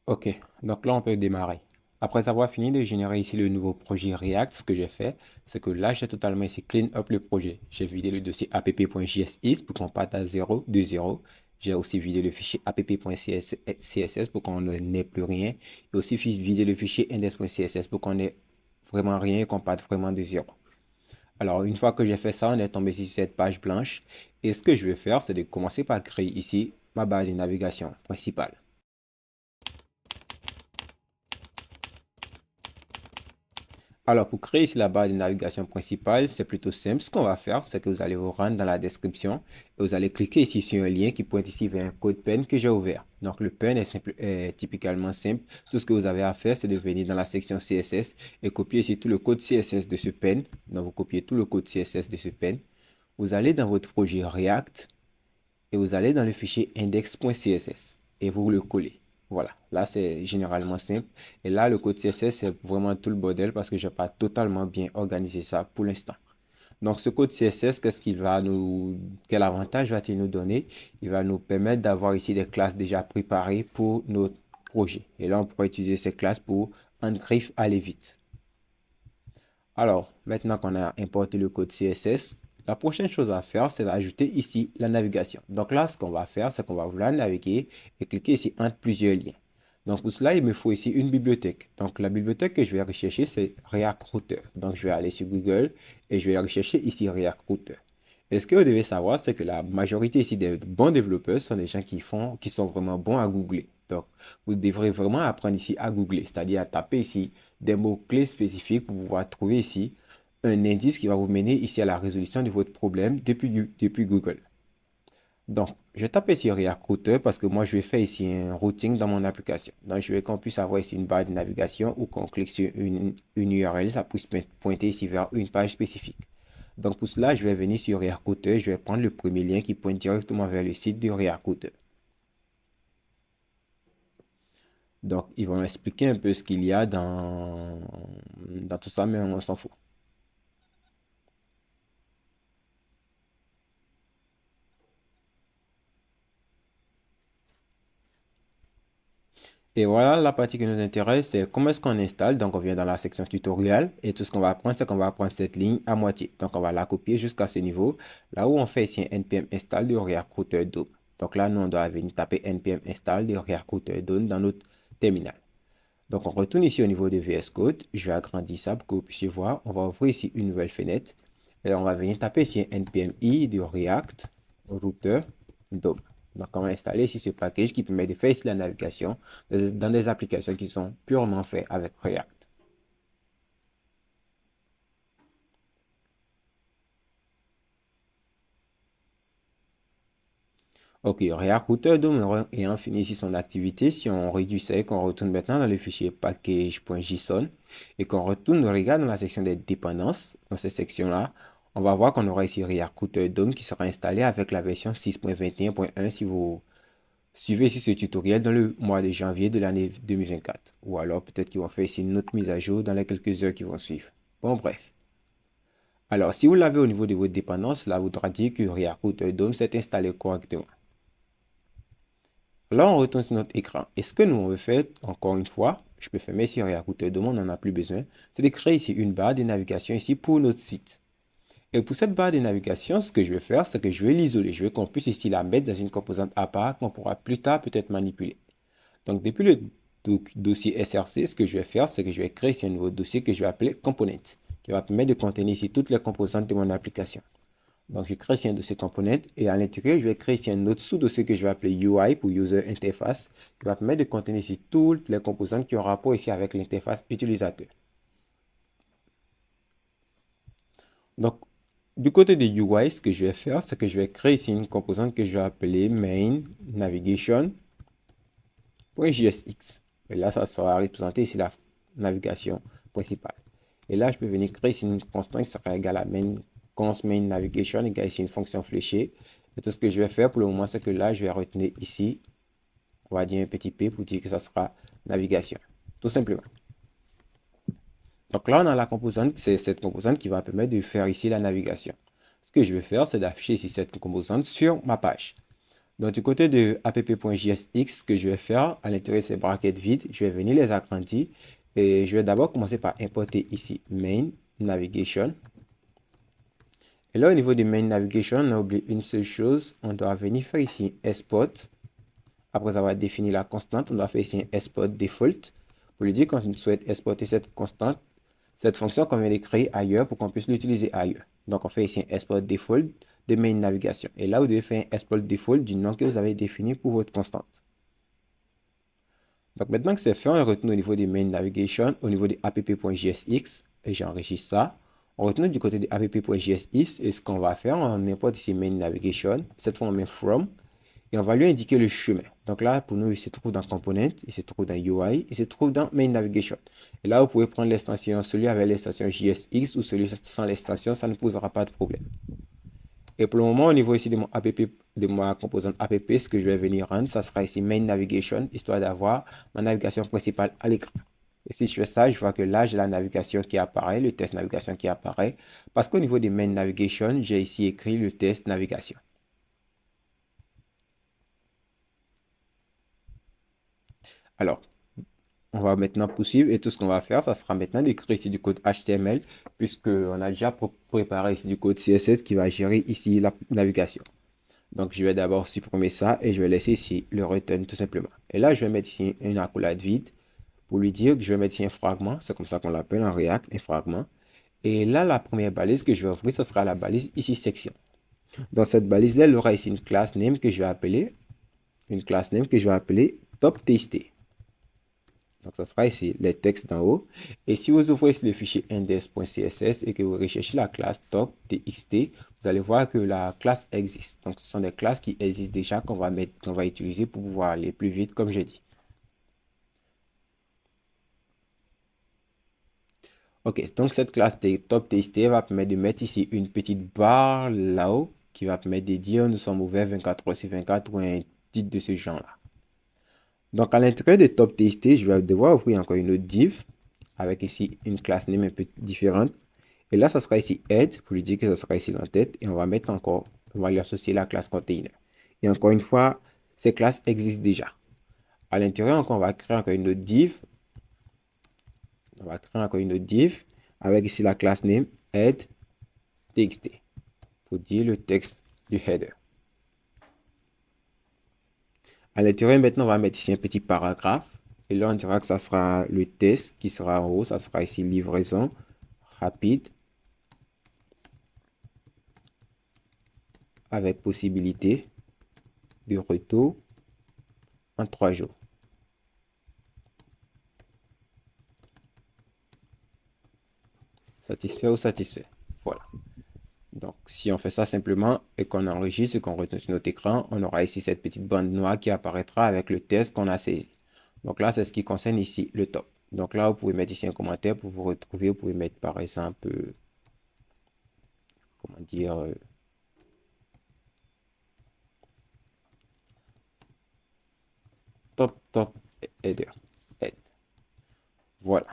Ok, donc là on peut démarrer. Après avoir fini de générer ici le nouveau projet React, ce que j'ai fait, c'est que là j'ai totalement ici clean up le projet. J'ai vidé le dossier app.jsis pour qu'on parte à 0, de 0. J'ai aussi vidé le fichier app.css pour qu'on n'ait plus rien. Et aussi vidé le fichier index.css pour qu'on ait vraiment rien et qu'on parte vraiment de 0. Alors une fois que j'ai fait ça, on est tombé sur cette page blanche. Et ce que je vais faire, c'est de commencer par créer ici ma barre de navigation principale. Alors, pour créer ici la barre de navigation principale, c'est plutôt simple. Ce qu'on va faire, c'est que vous allez vous rendre dans la description et vous allez cliquer ici sur un lien qui pointe ici vers un code PEN que j'ai ouvert. Donc, le PEN est typiquement simple. Tout ce que vous avez à faire, c'est de venir dans la section CSS et copier ici tout le code CSS de ce PEN. Donc, vous copiez tout le code CSS de ce PEN. Vous allez dans votre projet React et vous allez dans le fichier index.css et vous le collez. Voilà, là c'est généralement simple. Et là, le code CSS, c'est vraiment tout le bordel parce que je n'ai pas totalement bien organisé ça pour l'instant. Donc, ce code CSS, quel avantage va-t-il nous donner? Il va nous permettre d'avoir ici des classes déjà préparées pour notre projet. Et là, on pourra utiliser ces classes pour en griffe aller vite. Alors, maintenant qu'on a importé le code CSS, la prochaine chose à faire, c'est d'ajouter ici la navigation. Donc là, ce qu'on va faire, c'est qu'on va vouloir naviguer et cliquer ici entre plusieurs liens. Donc pour cela, il me faut ici une bibliothèque. Donc la bibliothèque que je vais rechercher, c'est React Router. Donc je vais aller sur Google et je vais rechercher ici React Router. Et ce que vous devez savoir, c'est que la majorité ici des bons développeurs sont des gens qui sont vraiment bons à googler. Donc, vous devrez vraiment apprendre ici à googler, c'est-à-dire à taper ici des mots-clés spécifiques pour pouvoir trouver ici un indice qui va vous mener ici à la résolution de votre problème depuis Google. Donc, je tape ici React Router parce que moi, je vais faire ici un routing dans mon application. Donc, je vais qu'on puisse avoir ici une barre de navigation ou qu'on clique sur une URL, ça puisse pointer ici vers une page spécifique. Donc, pour cela, je vais venir sur React Router, je vais prendre le premier lien qui pointe directement vers le site de React Router. Donc, ils vont expliquer un peu ce qu'il y a dans tout ça, mais on s'en fout. Et voilà, la partie qui nous intéresse, c'est comment est-ce qu'on installe. Donc, on vient dans la section tutoriel et tout ce qu'on va apprendre, c'est qu'on va apprendre cette ligne à moitié. Donc, on va la copier jusqu'à ce niveau, là où on fait ici un npm install de React Router DOM. Donc là, nous, on doit venir taper npm install de React Router DOM dans notre terminal. Donc, on retourne ici au niveau de VS Code. Je vais agrandir ça pour que vous puissiez voir. On va ouvrir ici une nouvelle fenêtre. Et on va venir taper ici npm i de React Router DOM. Donc, on va installer ici ce package qui permet de faire ici la navigation dans des applications qui sont purement faites avec React. Ok, React Router DOM ayant fini ici son activité, si on réduit ça et qu'on retourne maintenant dans le fichier package.json et qu'on retourne, regarde dans la section des dépendances, dans cette section-là, on va voir qu'on aura ici React Router DOM qui sera installé avec la version 6.21.1 si vous suivez ici ce tutoriel dans le mois de janvier de l'année 2024. Ou alors peut-être qu'ils vont faire ici une autre mise à jour dans les quelques heures qui vont suivre. Bon, bref. Alors, si vous l'avez au niveau de votre dépendance, là, voudra dire que React Router DOM s'est installé correctement. Là, on retourne sur notre écran. Et ce que nous, on veut faire, encore une fois, je peux fermer ici React Router DOM, on n'en a plus besoin, c'est de créer ici une barre de navigation ici pour notre site. Et pour cette barre de navigation, ce que je vais faire, c'est que je vais l'isoler. Je vais qu'on puisse ici la mettre dans une composante à part qu'on pourra plus tard peut-être manipuler. Donc, depuis le dossier SRC, ce que je vais faire, c'est que je vais créer ici un nouveau dossier que je vais appeler Component, qui va permettre de contenir ici toutes les composantes de mon application. Donc, je crée ici un dossier Component et à l'intérieur, je vais créer ici un autre sous-dossier que je vais appeler UI pour User Interface, qui va permettre de contenir ici toutes les composantes qui ont rapport ici avec l'interface utilisateur. Donc, du côté de UI, ce que je vais faire, c'est que je vais créer ici une composante que je vais appeler main navigation.jsx. Et là, ça sera représenté ici la navigation principale. Et là, je peux venir créer ici une constante qui sera égale à main navigation égale ici une fonction fléchée. Et tout ce que je vais faire pour le moment, c'est que là, je vais retenir ici, on va dire un petit p pour dire que ça sera navigation. Tout simplement. Donc là, on a la composante, c'est cette composante qui va permettre de faire ici la navigation. Ce que je vais faire, c'est d'afficher ici cette composante sur ma page. Donc, du côté de app.jsx, ce que je vais faire, à l'intérieur de ces brackets vides, je vais venir les agrandir. Et je vais d'abord commencer par importer ici main navigation. Et là, au niveau du main navigation, on a oublié une seule chose. On doit venir faire ici export. Après avoir défini la constante, on doit faire ici un export default pour lui dire qu'on souhaite exporter cette constante, cette fonction qu'on vient de créer ailleurs pour qu'on puisse l'utiliser ailleurs. Donc, on fait ici un export default de main navigation. Et là, vous devez faire un export default du nom que vous avez défini pour votre constante. Donc, maintenant que c'est fait, on retourne au niveau des main navigation, au niveau de app.jsx, et j'enregistre ça. On retourne du côté de app.jsx, et ce qu'on va faire, on importe ici main navigation. Cette fois, on met from, et on va lui indiquer le chemin. Donc là, pour nous, il se trouve dans Component, il se trouve dans UI, il se trouve dans Main Navigation. Et là, vous pouvez prendre l'extension, celui avec l'extension JSX ou celui sans l'extension, ça ne posera pas de problème. Et pour le moment, au niveau ici de mon app, de ma composante app, ce que je vais venir rendre, ça sera ici Main Navigation, histoire d'avoir ma navigation principale à l'écran. Et si je fais ça, je vois que là, j'ai la navigation qui apparaît, le test navigation qui apparaît. Parce qu'au niveau des Main Navigation, j'ai ici écrit le test navigation. Alors, on va maintenant poursuivre et tout ce qu'on va faire, ça sera maintenant d'écrire ici du code HTML puisqu'on a déjà préparé ici du code CSS qui va gérer ici la navigation. Donc, je vais d'abord supprimer ça et je vais laisser ici le return tout simplement. Et là, je vais mettre ici une accolade vide pour lui dire que je vais mettre ici un fragment. C'est comme ça qu'on l'appelle en React, un fragment. Et là, la première balise que je vais ouvrir, ça sera la balise ici section. Dans cette balise-là, il y aura ici une classe name que je vais appeler, top.txt. Donc, ça sera ici les textes d'en haut. Et si vous ouvrez ici le fichier index.css et que vous recherchez la classe top.txt, vous allez voir que la classe existe. Donc, ce sont des classes qui existent déjà qu'on va utiliser pour pouvoir aller plus vite, comme j'ai dit. Ok, donc cette classe top.txt va permettre de mettre ici une petite barre là-haut qui va permettre de dire nous sommes ouverts 24 heures sur 24 ou un titre de ce genre-là. Donc, à l'intérieur de top.txt, je vais devoir ouvrir encore une autre div avec ici une classe name un peu différente. Et là, ça sera ici head pour lui dire que ça sera ici l'entête. Et on va mettre encore, on va lui associer la classe container. Et encore une fois, ces classes existent déjà. À l'intérieur, encore, on va créer encore une autre div. On va créer encore une autre div avec ici la classe name head txt pour dire le texte du header. À l'intérieur, maintenant, on va mettre ici un petit paragraphe. Et là, on dira que ça sera le test qui sera en haut. Ça sera ici livraison rapide avec possibilité de retour en 3 jours. Satisfait ou satisfait. Voilà. Donc, si on fait ça simplement et qu'on enregistre et qu'on retourne sur notre écran, on aura ici cette petite bande noire qui apparaîtra avec le test qu'on a saisi. Donc là, c'est ce qui concerne ici le top. Donc là, vous pouvez mettre ici un commentaire pour vous retrouver. Vous pouvez mettre par exemple, comment dire, top header. Head. Voilà.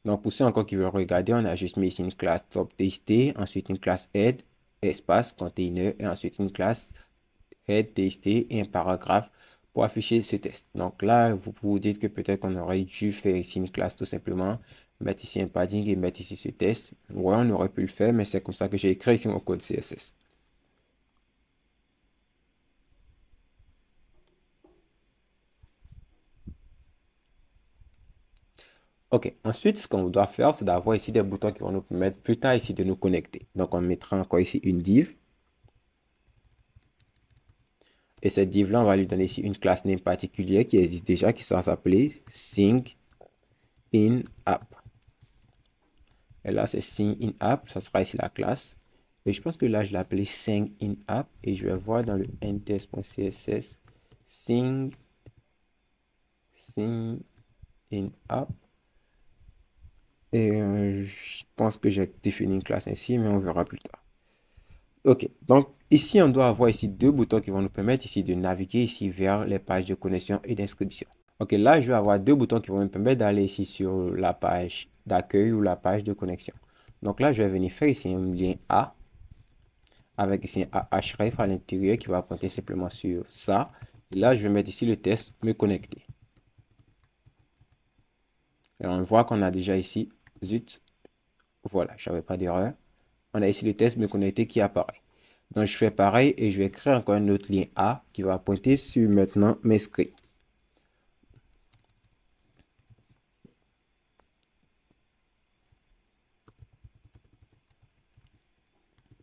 Donc pour ceux encore qui veulent regarder, on a juste mis ici une classe top.txt, ensuite une classe head, espace container, et ensuite une classe head txt et un paragraphe pour afficher ce test. Donc là, vous vous dites que peut-être qu'on aurait dû faire ici une classe tout simplement, mettre ici un padding et mettre ici ce test. Ouais, on aurait pu le faire, mais c'est comme ça que j'ai écrit ici mon code CSS. Ok, ensuite, ce qu'on doit faire, c'est d'avoir ici des boutons qui vont nous permettre plus tard ici de nous connecter. Donc, on mettra encore ici une div. Et cette div-là, on va lui donner ici une classe name particulière qui existe déjà, qui sera s'appeler Sync in App. Et là, c'est Sync in App, ça sera ici la classe. Et je pense que là, je l'ai appelé Sync in App. Et je vais voir dans le index.css Sync in App. Et je pense que j'ai défini une classe ainsi, mais on verra plus tard. Ok, donc ici, on doit avoir ici deux boutons qui vont nous permettre ici de naviguer ici vers les pages de connexion et d'inscription. Ok, là, je vais avoir deux boutons qui vont me permettre d'aller ici sur la page d'accueil ou la page de connexion. Donc là, je vais venir faire ici un lien A avec ici un href à l'intérieur qui va pointer simplement sur ça. Et là, je vais mettre ici le test me connecter. Et on voit qu'on a déjà ici, zut, voilà, j'avais pas d'erreur. On a ici le test me connecter qui apparaît. Donc, je fais pareil et je vais créer encore un autre lien A qui va pointer sur maintenant mes scripts.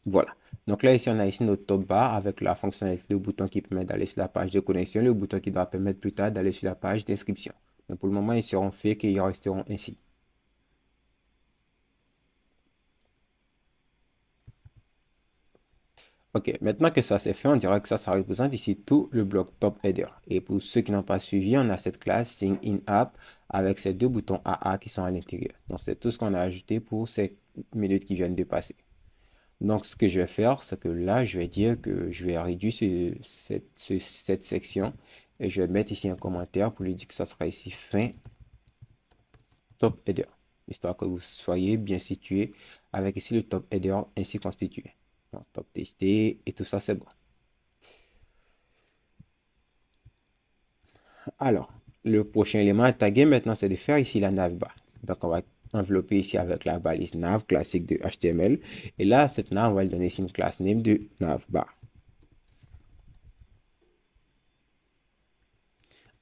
Voilà. Donc là, ici, on a ici notre top bar avec la fonctionnalité, le bouton qui permet d'aller sur la page de connexion, le bouton qui va permettre plus tard d'aller sur la page d'inscription. Mais pour le moment, ils seront faits et ils resteront ainsi. Ok, maintenant que ça c'est fait, on dirait que ça représente ici tout le bloc top header. Et pour ceux qui n'ont pas suivi, on a cette classe Sign In App avec ces deux boutons AA qui sont à l'intérieur. Donc c'est tout ce qu'on a ajouté pour ces minutes qui viennent de passer. Donc ce que je vais faire, c'est que là, je vais dire que je vais réduire cette section et je vais mettre ici un commentaire pour lui dire que ça sera ici fin top header, histoire que vous soyez bien situé avec ici le top header ainsi constitué. Donc top testé et tout ça, c'est bon. Alors, le prochain élément à taguer maintenant, c'est de faire ici la navbar. Donc, on va envelopper ici avec la balise nav classique de HTML. Et là, cette nav, on va lui donner ici une classe name de navbar.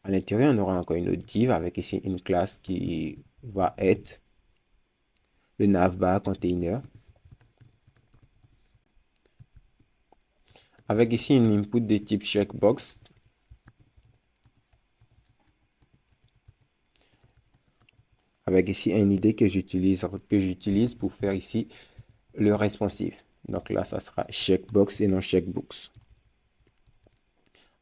À l'intérieur, on aura encore une autre div avec ici une classe qui va être le navbar container. Avec ici une input de type checkbox. Avec ici une idée que j'utilise pour faire ici le responsive. Donc là, ça sera checkbox et non checkbox.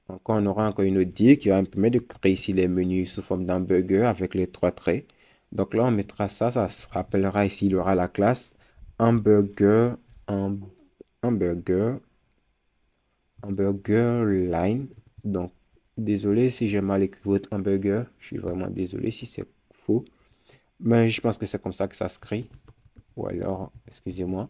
Donc, on aura encore une autre div qui va me permettre de créer ici les menus sous forme d'hamburger avec les trois traits. Donc là, on mettra ça, ça se rappellera ici, il y aura la classe hamburger, hamburger, hamburger line. Donc, désolé si j'ai mal écrit votre hamburger, je suis vraiment désolé si c'est faux. Mais je pense que c'est comme ça que ça se crée. Ou alors, excusez-moi.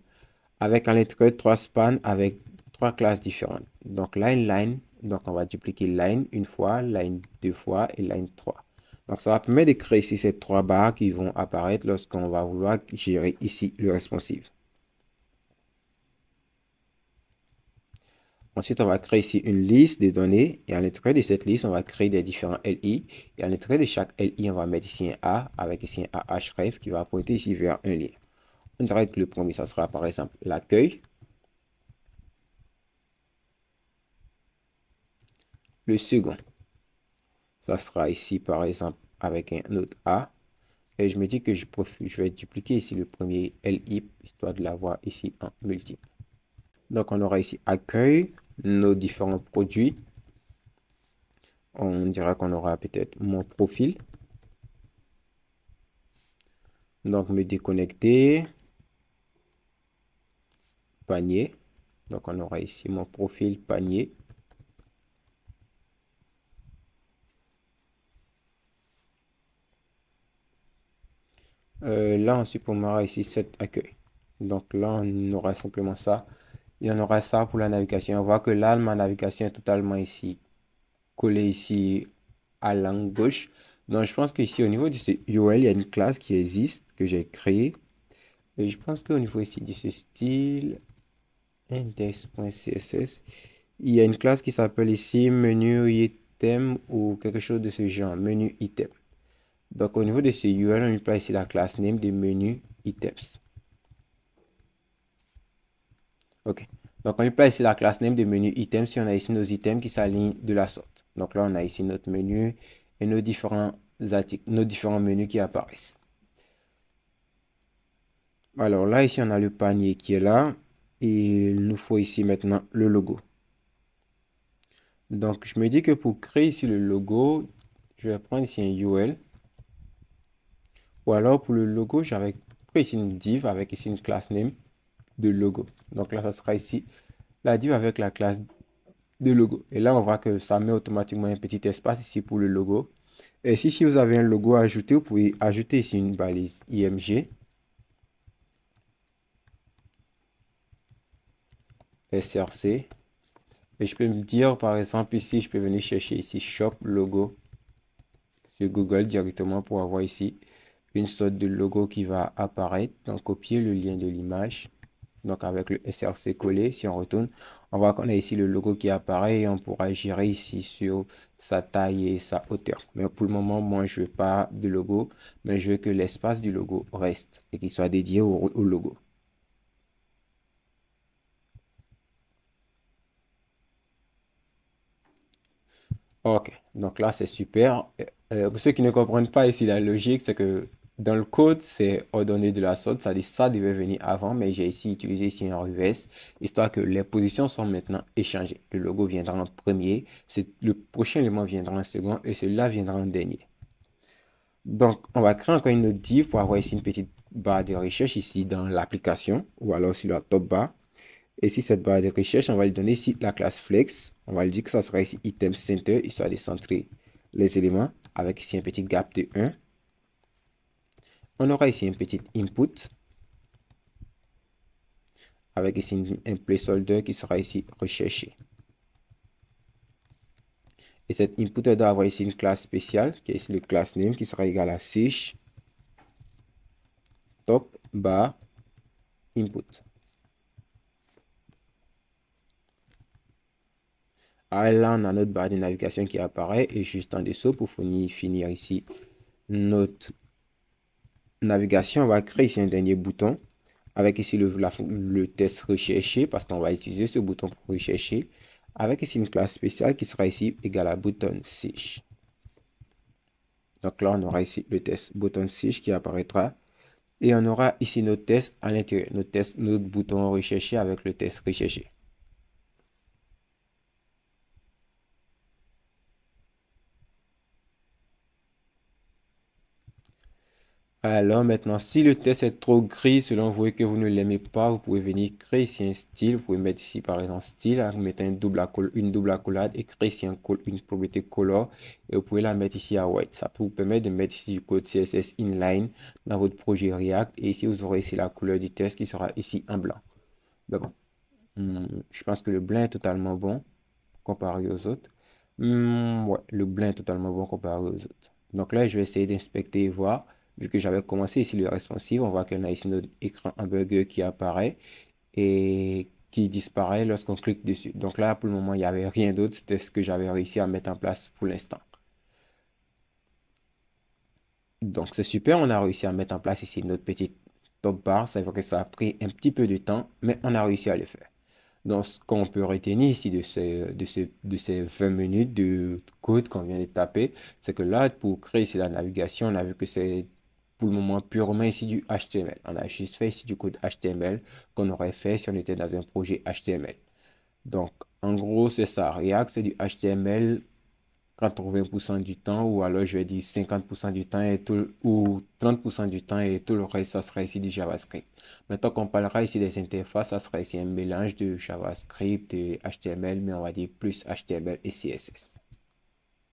Avec à l'intérieur trois spans avec trois classes différentes. Donc line, donc on va dupliquer line une fois, line deux fois et line 3. Donc ça va permettre de créer ici ces trois barres qui vont apparaître lorsqu'on va vouloir gérer ici le responsive. Ensuite, on va créer ici une liste de données et à l'intérieur de cette liste, on va créer des différents LI. Et à l'intérieur de chaque LI, on va mettre ici un A avec ici un href qui va pointer ici vers un lien. On dirait que le premier, ça sera par exemple l'accueil. Le second, ça sera ici par exemple avec un autre A. Et je me dis que je vais dupliquer ici le premier LI, histoire de l'avoir ici en multiple. Donc on aura ici accueil, nos différents produits. On dira qu'on aura peut-être mon profil. Donc me déconnecter, panier. Donc on aura ici mon profil panier. Là, ensuite, on aura ici cet accueil. Donc là, on aura simplement ça. Et on aura ça pour la navigation. On voit que là, ma navigation est totalement ici, collée ici à l'angle gauche. Donc, je pense qu'ici, au niveau de ce URL, il y a une classe qui existe, que j'ai créée. Et je pense qu'au niveau ici de ce style, index.css, il y a une classe qui s'appelle ici menu item ou quelque chose de ce genre, menu item. Donc, au niveau de ce URL, on lui place ici la classe name de menu items. OK. Donc, on lui place ici la classe name de menu items si on a ici nos items qui s'alignent de la sorte. Donc là, on a ici notre menu et nos différents articles, nos différents menus qui apparaissent. Alors là, ici, on a le panier qui est là. Et il nous faut ici maintenant le logo. Donc, je me dis que pour créer ici le logo, je vais prendre ici un UL. Ou alors, pour le logo, j'avais pris ici une div avec ici une classe name de logo. Donc là, ça sera ici la div avec la classe de logo. Et là, on voit que ça met automatiquement un petit espace ici pour le logo. Et si vous avez un logo à ajouter, vous pouvez ajouter ici une balise IMG. SRC. Et je peux me dire, par exemple, ici, je peux venir chercher ici Shop Logo sur Google directement pour avoir ici une sorte de logo qui va apparaître. Donc, copier le lien de l'image. Donc, avec le SRC collé, si on retourne, on voit qu'on a ici le logo qui apparaît et on pourra gérer ici sur sa taille et sa hauteur. Mais pour le moment, moi, je ne veux pas de logo, mais je veux que l'espace du logo reste et qu'il soit dédié au logo. Ok, donc là c'est super. Pour ceux qui ne comprennent pas ici la logique, c'est que dans le code, c'est ordonné de la sorte, ça dit ça devait venir avant, mais j'ai ici utilisé ici un reverse, histoire que les positions sont maintenant échangées. Le logo viendra en premier, le prochain élément viendra en second et celui-là viendra en dernier. Donc, on va créer encore une autre div pour avoir ici une petite barre de recherche ici dans l'application ou alors sur la top bar. Et ici, cette barre de recherche, on va lui donner ici la classe flex. On va lui dire que ça sera ici item center, histoire de centrer les éléments avec ici un petit gap de 1. On aura ici un petit input avec ici un placeholder qui sera ici recherché. Et cet input doit avoir ici une classe spéciale qui est ici le class name qui sera égal à search top bar input. Alors là, on a notre barre de navigation qui apparaît et juste en dessous pour finir ici notre navigation, on va créer ici un dernier bouton avec ici le test recherché parce qu'on va utiliser ce bouton pour rechercher avec ici une classe spéciale qui sera ici égale à button search. Donc là, on aura ici le test button search qui apparaîtra et on aura ici notre test à l'intérieur, notre bouton recherché avec le test recherché. Alors maintenant, si le test est trop gris, selon vous et que vous ne l'aimez pas, vous pouvez venir créer ici un style. Vous pouvez mettre ici par exemple style en mettant une double accolade et créer ici une propriété color. Et vous pouvez la mettre ici à white. Ça peut vous permettre de mettre ici du code CSS inline dans votre projet React. Et ici, vous aurez ici la couleur du test qui sera ici en blanc. Mais bon, je pense que le blanc est totalement bon comparé aux autres. Ouais, le blanc est totalement bon comparé aux autres. Donc là, je vais essayer d'inspecter et voir. Vu que j'avais commencé ici le responsive, on voit qu'on a ici notre écran hamburger qui apparaît et qui disparaît lorsqu'on clique dessus. Donc là, pour le moment, il n'y avait rien d'autre. C'était ce que j'avais réussi à mettre en place pour l'instant. Donc c'est super, on a réussi à mettre en place ici notre petite top bar. C'est vrai que ça a pris un petit peu de temps, mais on a réussi à le faire. Donc, ce qu'on peut retenir ici de ces 20 minutes de code qu'on vient de taper, c'est que là, pour créer ici la navigation, on a vu que c'est pour le moment purement ici du HTML. On a juste fait ici du code HTML qu'on aurait fait si on était dans un projet HTML. Donc, en gros, c'est ça. React, c'est du HTML 80% du temps, ou alors je vais dire 50% du temps ou 30% du temps et tout le reste, ça sera ici du JavaScript. Maintenant qu'on parlera ici des interfaces, ça sera ici un mélange de JavaScript et HTML, mais on va dire plus HTML et CSS.